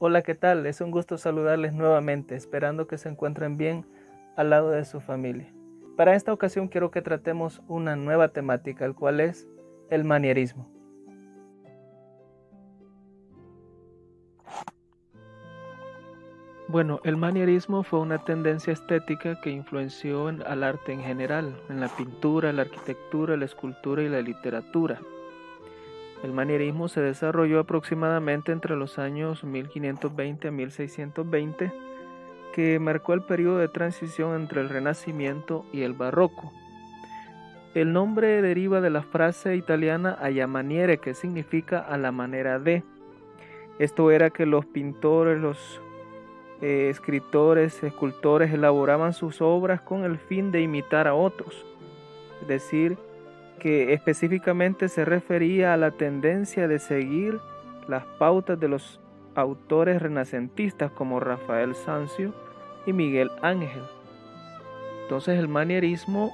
Hola, ¿qué tal? Es un gusto saludarles nuevamente, esperando que se encuentren bien al lado de su familia. Para esta ocasión quiero que tratemos una nueva temática, el cual es el manierismo. Bueno, el manierismo fue una tendencia estética que influenció al arte en general, en la pintura, la arquitectura, la escultura y la literatura. El manierismo se desarrolló aproximadamente entre los años 1520 a 1620, que marcó el periodo de transición entre el Renacimiento y el Barroco. El nombre deriva de la frase italiana alla maniere, que significa a la manera de. Esto era que los pintores, los escritores, escultores elaboraban sus obras con el fin de imitar a otros. Es decir, que específicamente se refería a la tendencia de seguir las pautas de los autores renacentistas como Rafael Sanzio y Miguel Ángel. Entonces el manierismo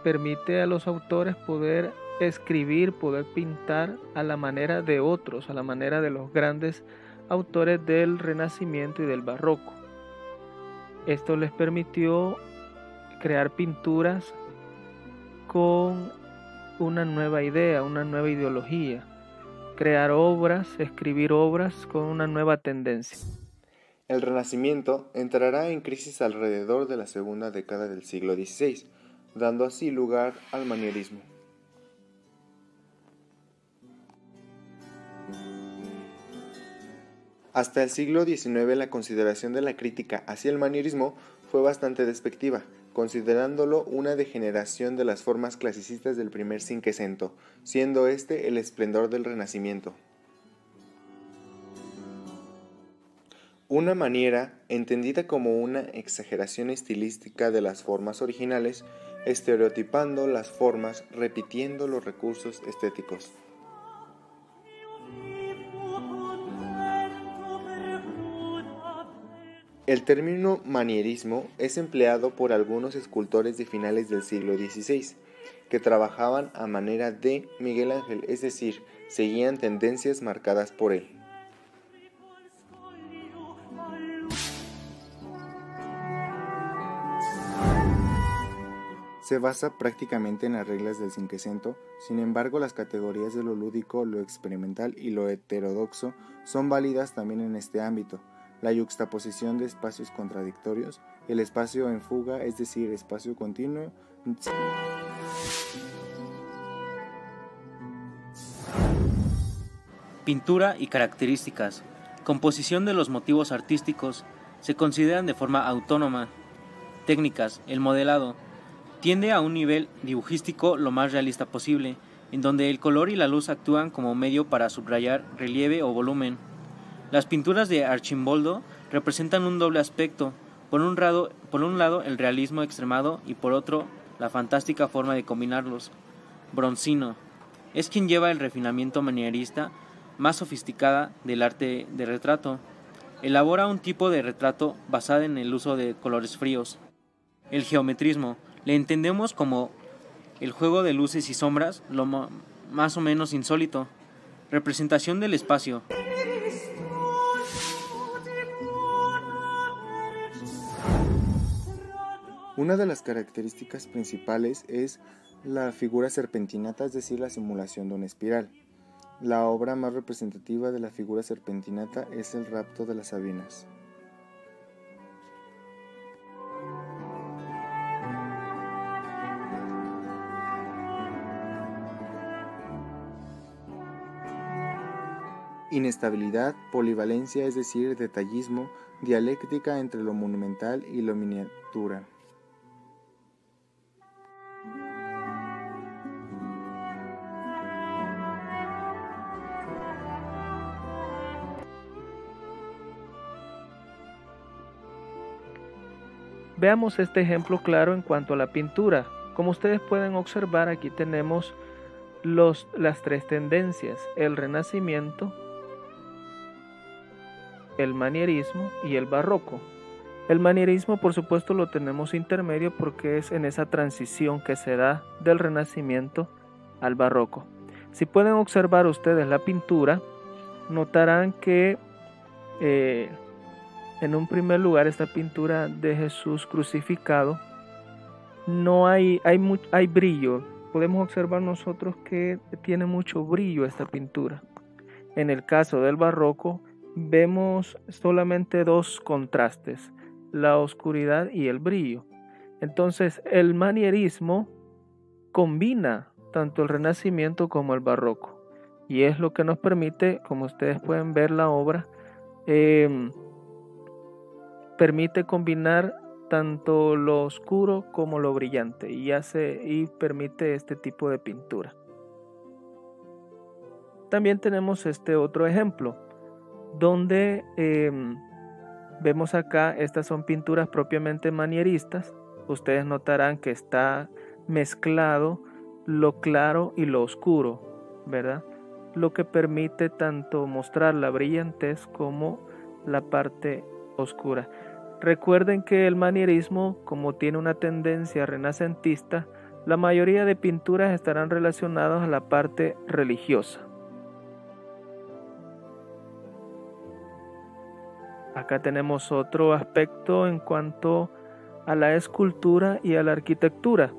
permite a los autores poder escribir, poder pintar a la manera de otros, a la manera de los grandes autores del Renacimiento y del Barroco. Esto les permitió crear pinturas con una nueva idea, una nueva ideología, crear obras, escribir obras con una nueva tendencia. El Renacimiento entrará en crisis alrededor de la segunda década del siglo XVI, dando así lugar al manierismo. Hasta el siglo XIX la consideración de la crítica hacia el manierismo fue bastante despectiva, considerándolo una degeneración de las formas clasicistas del primer Cinquecento, siendo este el esplendor del Renacimiento. Una maniera, entendida como una exageración estilística de las formas originales, estereotipando las formas, repitiendo los recursos estéticos. El término manierismo es empleado por algunos escultores de finales del siglo XVI, que trabajaban a manera de Miguel Ángel, es decir, seguían tendencias marcadas por él. Se basa prácticamente en las reglas del Cinquecento, sin embargo las categorías de lo lúdico, lo experimental y lo heterodoxo son válidas también en este ámbito. La yuxtaposición de espacios contradictorios, el espacio en fuga, es decir, espacio continuo. Pintura y características. Composición de los motivos artísticos se consideran de forma autónoma. Técnicas. El modelado tiende a un nivel dibujístico lo más realista posible, en donde el color y la luz actúan como medio para subrayar relieve o volumen. Las pinturas de Arcimboldo representan un doble aspecto, por un lado el realismo extremado y por otro la fantástica forma de combinarlos. Bronzino es quien lleva el refinamiento manierista más sofisticada del arte de retrato. Elabora un tipo de retrato basado en el uso de colores fríos. El geometrismo le entendemos como el juego de luces y sombras, lo más o menos insólito. Representación del espacio. Una de las características principales es la figura serpentinata, es decir, la simulación de una espiral. La obra más representativa de la figura serpentinata es el Rapto de las Sabinas. Inestabilidad, polivalencia, es decir, detallismo, dialéctica entre lo monumental y lo miniatura. Veamos este ejemplo claro en cuanto a la pintura. Como ustedes pueden observar, aquí tenemos las tres tendencias: el Renacimiento, el manierismo y el barroco. El manierismo, por supuesto, lo tenemos intermedio porque es en esa transición que se da del Renacimiento al barroco. Si pueden observar ustedes la pintura, notarán que en un primer lugar esta pintura de Jesús crucificado no hay brillo. Podemos observar nosotros que tiene mucho brillo esta pintura. En el caso del barroco vemos solamente dos contrastes, la oscuridad y el brillo. Entonces el manierismo combina tanto el Renacimiento como el barroco, y es lo que nos permite, como ustedes pueden ver la obra, permite combinar tanto lo oscuro como lo brillante y permite este tipo de pintura. También tenemos este otro ejemplo donde vemos acá, estas son pinturas propiamente manieristas. Ustedes notarán que está mezclado lo claro y lo oscuro, ¿verdad? Lo que permite tanto mostrar la brillantez como la parte oscura. Recuerden que el manierismo, como tiene una tendencia renacentista, la mayoría de pinturas estarán relacionadas a la parte religiosa. Acá tenemos otro aspecto en cuanto a la escultura y a la arquitectura.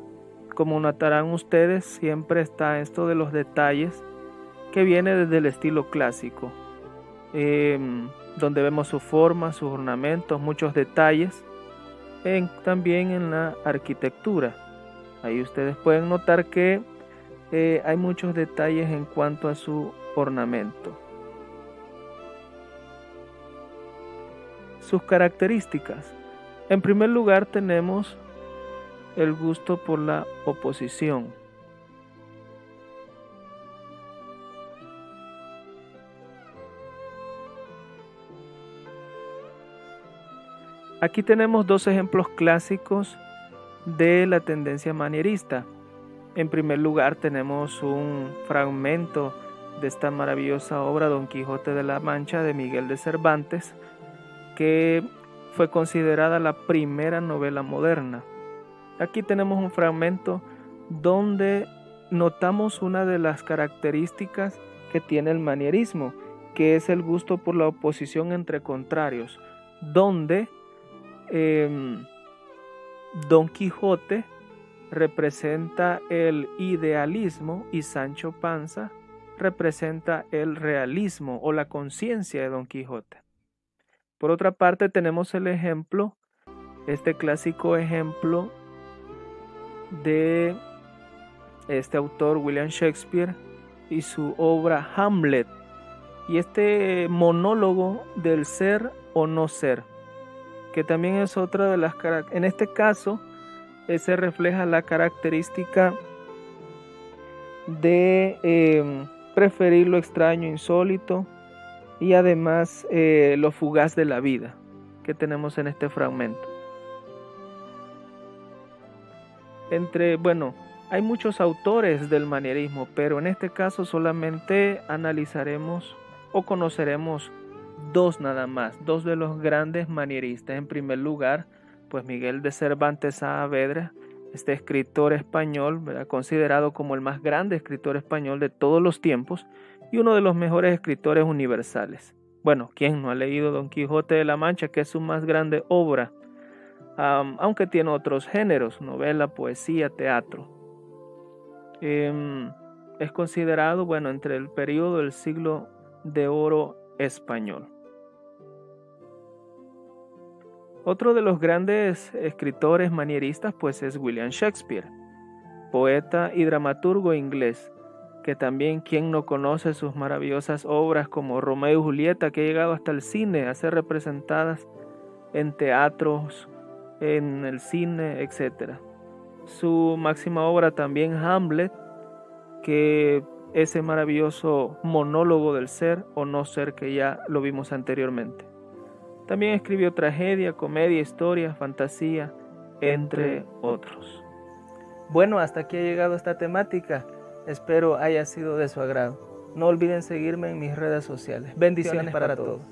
Como notarán ustedes, siempre está esto de los detalles que viene desde el estilo clásico, donde vemos su forma, sus ornamentos, muchos detalles, también en la arquitectura. Ahí ustedes pueden notar que hay muchos detalles en cuanto a su ornamento. Sus características. En primer lugar tenemos el gusto por la oposición. Aquí tenemos dos ejemplos clásicos de la tendencia manierista. En primer lugar tenemos un fragmento de esta maravillosa obra Don Quijote de la Mancha de Miguel de Cervantes, que fue considerada la primera novela moderna. Aquí tenemos un fragmento donde notamos una de las características que tiene el manierismo, que es el gusto por la oposición entre contrarios, donde Don Quijote representa el idealismo y Sancho Panza representa el realismo o la conciencia de Don Quijote. Por otra parte tenemos el ejemplo, este clásico ejemplo de este autor William Shakespeare y su obra Hamlet, y este monólogo del ser o no ser, que también es otra de las características. En este caso se refleja la característica de preferir lo extraño, insólito, y además lo fugaz de la vida que tenemos en este fragmento. Hay muchos autores del manierismo, pero en este caso solamente analizaremos o conoceremos dos nada más, dos de los grandes manieristas. En primer lugar, pues Miguel de Cervantes Saavedra, este escritor español, ¿verdad?, considerado como el más grande escritor español de todos los tiempos y uno de los mejores escritores universales. Bueno, ¿quién no ha leído Don Quijote de la Mancha, que es su más grande obra? Aunque tiene otros géneros, novela, poesía, teatro. Es considerado, entre el periodo del siglo de oro español. Otro de los grandes escritores manieristas pues es William Shakespeare, poeta y dramaturgo inglés, que también quien no conoce sus maravillosas obras como Romeo y Julieta, que ha llegado hasta el cine a ser representadas en teatros, en el cine, etc. Su máxima obra también Hamlet, que ese maravilloso monólogo del ser o no ser que ya lo vimos anteriormente. También escribió tragedia, comedia, historia, fantasía, entre otros. Bueno, hasta aquí ha llegado esta temática. Espero haya sido de su agrado. No olviden seguirme en mis redes sociales. Bendiciones para todos.